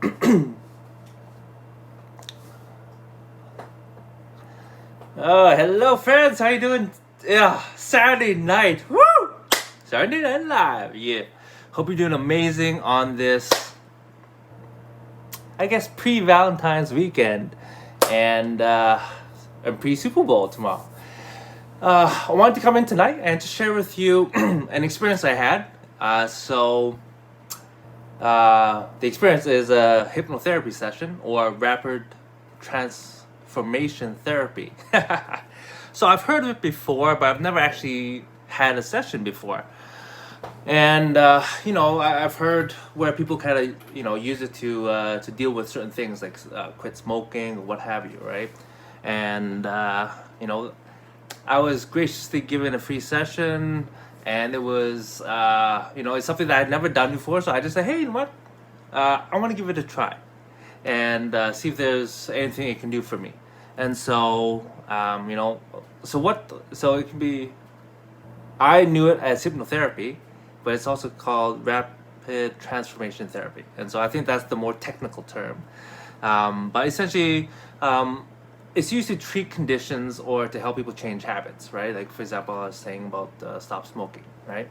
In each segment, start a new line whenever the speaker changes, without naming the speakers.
Oh, hello friends, how you doing? Yeah, Saturday night. Woo! Saturday Night Live. Yeah. Hope you're doing amazing on this, I guess, pre-Valentine's weekend and pre-Super Bowl tomorrow. I wanted to come in tonight and to share with you an experience I had. The experience is a hypnotherapy session or rapid transformation therapy. So I've heard of it before, but I've never actually had a session before. And I've heard where people kind of use it to deal with certain things like quit smoking or what have you, right? And I was graciously given a free session, and it was it's something that I'd never done before. So I just said, hey, you know what? I want to give it a try, and see if there's anything it can do for me. And so so it can be. I knew it as hypnotherapy, but it's also called rapid transformation therapy. And so I think that's the more technical term. But essentially, it's used to treat conditions or to help people change habits, right? Like, for example, I was saying about stop smoking, right?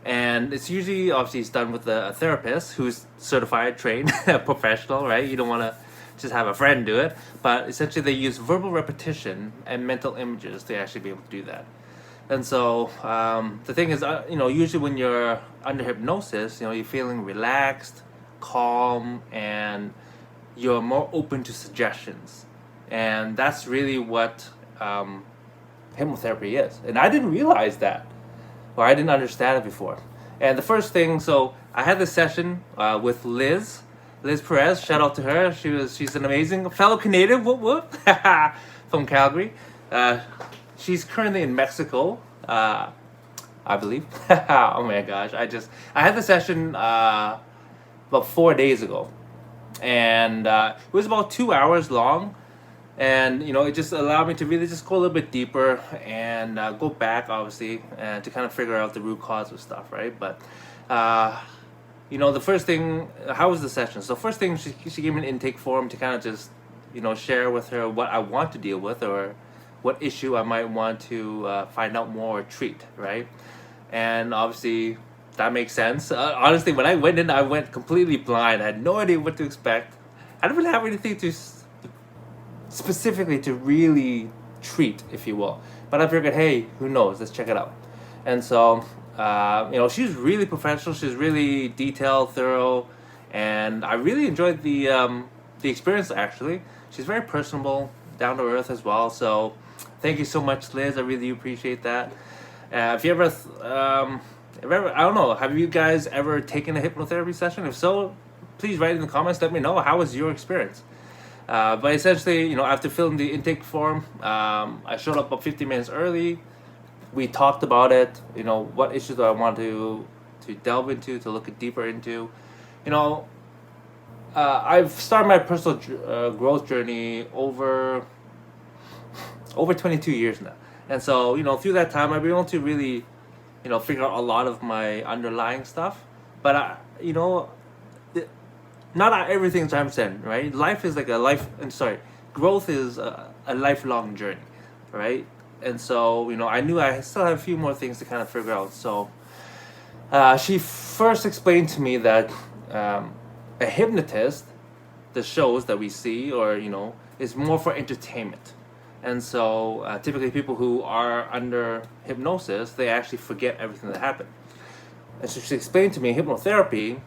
And it's usually, obviously, it's done with a therapist who's certified, trained, professional, right? You don't want to just have a friend do it. But essentially, they use verbal repetition and mental images to actually be able to do that. And so the thing is, usually when you're under hypnosis, you're feeling relaxed, calm, and you're more open to suggestions. And that's really what hypnotherapy is. And I didn't realize that, or I didn't understand it before. And the first thing, so I had this session with Liz Perez. Shout out to her. She's an amazing fellow Canadian, whoop whoop, from Calgary. She's currently in Mexico, I believe. Oh my gosh, I had the session about 4 days ago, and it was about 2 hours long, and it just allowed me to really just go a little bit deeper and go back, obviously, and to kind of figure out the root cause of stuff, right? But the first thing, how was the session? So first thing, she gave me an intake form to kind of just share with her what I want to deal with, or what issue I might want to find out more or treat, right? And obviously, that makes sense. Honestly, when I went in, I went completely blind. I had no idea what to expect. I didn't really have anything to specifically to really treat, if you will. But I figured, hey, who knows? Let's check it out. And so, she's really professional. She's really detailed, thorough, and I really enjoyed the experience. Actually, she's very personable, down to earth as well. So, thank you so much, Liz. I really appreciate that. If you ever, I don't know, have you guys ever taken a hypnotherapy session? If so, please write in the comments. Let me know, how was your experience. But essentially, after filling the intake form, I showed up about 15 minutes early. We talked about it. What issues do I want to delve into, to look deeper into. I've started my personal growth journey over 22 years now. And so, through that time, I've been able to really, figure out a lot of my underlying stuff. But, not everything's 100%, right? Life is like growth is a lifelong journey, right? And so, I knew I still had a few more things to kind of figure out. So, she first explained to me that a hypnotist, the shows that we see, or, is more for entertainment. And so typically people who are under hypnosis, they actually forget everything that happened. And so she explained to me, hypnotherapy,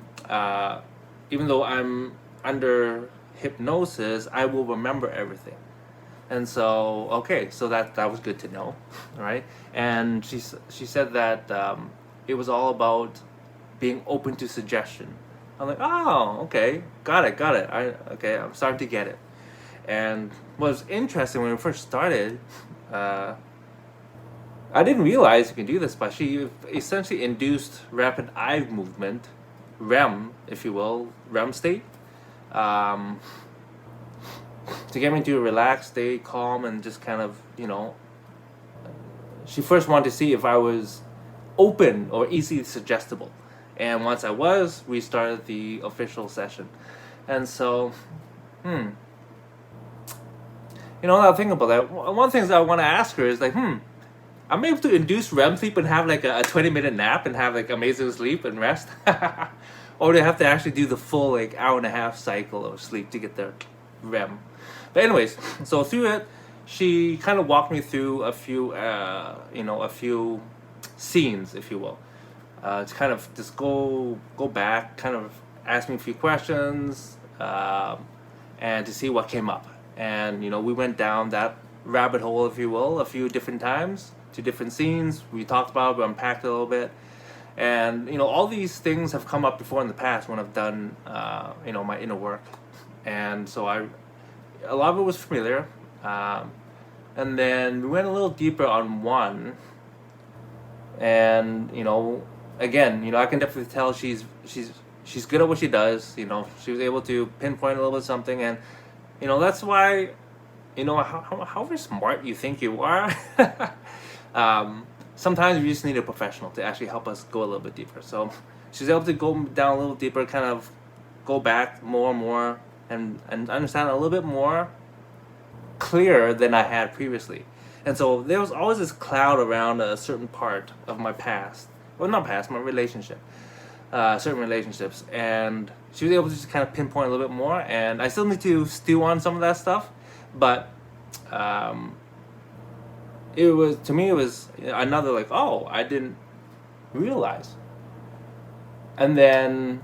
even though I'm under hypnosis, I will remember everything. And so, okay, so that was good to know, right? And she said that it was all about being open to suggestion. I'm like, oh, okay, got it. I'm starting to get it. And what was interesting when we first started, I didn't realize you can do this, but she essentially induced rapid eye movement, REM, if you will, REM state, to get me to relax, stay calm, and just kind of, she first wanted to see if I was open or easily suggestible. And once I was, we started the official session. And so, you know, now think about that. One of the things I want to ask her is like, I'm able to induce REM sleep and have like a 20-minute nap and have like amazing sleep and rest, or do I have to actually do the full like hour-and-a-half cycle of sleep to get the REM? But anyways, so through it, she kind of walked me through a few, a few scenes, if you will, to kind of just go back, kind of ask me a few questions, and to see what came up. And you know, we went down that rabbit hole, if you will, a few different times to different scenes. We talked about it, we unpacked it a little bit, and you know, all these things have come up before in the past when I've done, my inner work, and so a lot of it was familiar. And then we went a little deeper on one, and you know, again, you know, I can definitely tell she's good at what she does. You know, she was able to pinpoint a little bit of something, and you know, that's why, you know, however smart you think you are, sometimes we just need a professional to actually help us go a little bit deeper. So she's able to go down a little deeper, kind of go back more and more, and understand a little bit more clearer than I had previously. And so there was always this cloud around a certain part of my past, well, not past, my relationship, certain relationships, and she was able to just kind of pinpoint a little bit more. And I still need to stew on some of that stuff, but it was another like, oh, I didn't realize. And then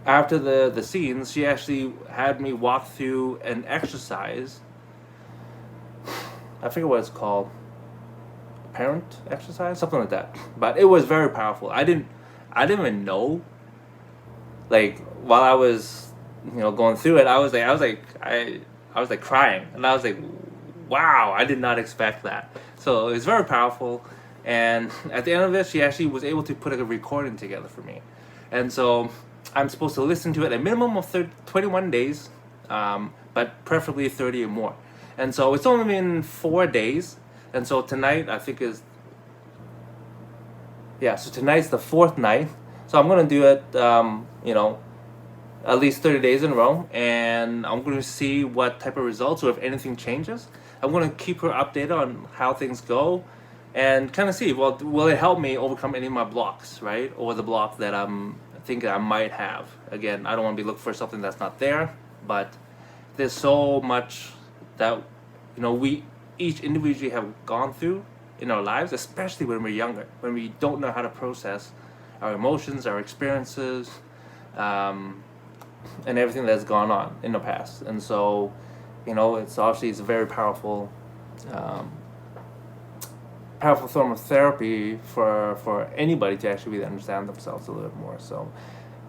after the scenes, she actually had me walk through an exercise. I forget what it's called, parent exercise, something like that. But it was very powerful. I didn't even know. Like while I was, going through it, I was like crying, and I was like, wow, I did not expect that. So it was very powerful. And at the end of it, she actually was able to put a recording together for me, and so I'm supposed to listen to it a minimum of 21 days, but preferably 30 or more. And so it's only been 4 days, and so tonight I think so tonight's the 4th night. So I'm gonna do it, at least 30 days in a row, and I'm gonna see what type of results or if anything changes. I'm gonna keep her updated on how things go, and kind of see, well, will it help me overcome any of my blocks, right? Or the block that I'm thinking I might have. Again, I don't want to be looking for something that's not there, but there's so much that, we each individually have gone through in our lives, especially when we're younger, when we don't know how to process our emotions, our experiences, and everything that's gone on in the past. And so, it's a very powerful form of therapy for anybody to actually really understand themselves a little bit more. So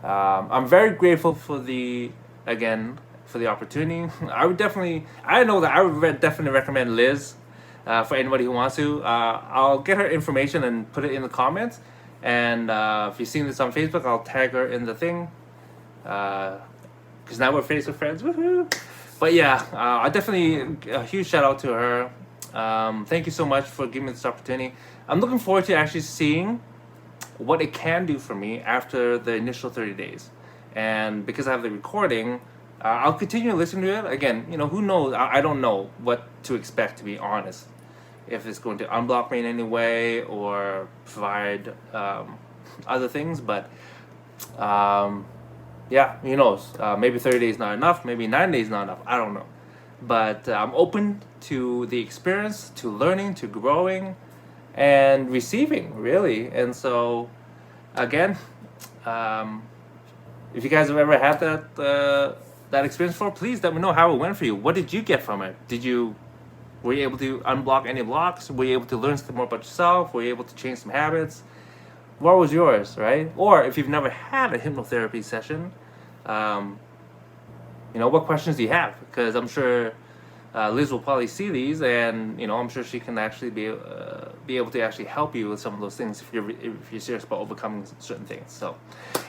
I'm very grateful for the opportunity. I would definitely recommend Liz for anybody who wants to. I'll get her information and put it in the comments, and if you've seen this on Facebook, I'll tag her in the thing, because now we're Facebook friends. Woohoo! But yeah, I definitely a huge shout out to her. Thank you so much for giving me this opportunity. I'm looking forward to actually seeing what it can do for me after the initial 30 days. And because I have the recording, I'll continue to listen to it. Again, who knows? I don't know what to expect, to be honest. If it's going to unblock me in any way or provide other things. But who knows? Maybe 30 days not enough. Maybe 9 days not enough. I don't know. But I'm open to the experience, to learning, to growing, and receiving, really. And so, again, if you guys have ever had that experience before, please let me know how it went for you. What did you get from it? Were you able to unblock any blocks? Were you able to learn something more about yourself? Were you able to change some habits? What was yours, right? Or if you've never had a hypnotherapy session, what questions do you have? Because I'm sure Liz will probably see these, and I'm sure she can actually be able to actually help you with some of those things if you're serious about overcoming certain things. So,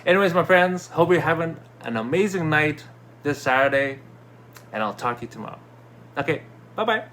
anyways, my friends, hope you're having an amazing night this Saturday, and I'll talk to you tomorrow. Okay, bye bye.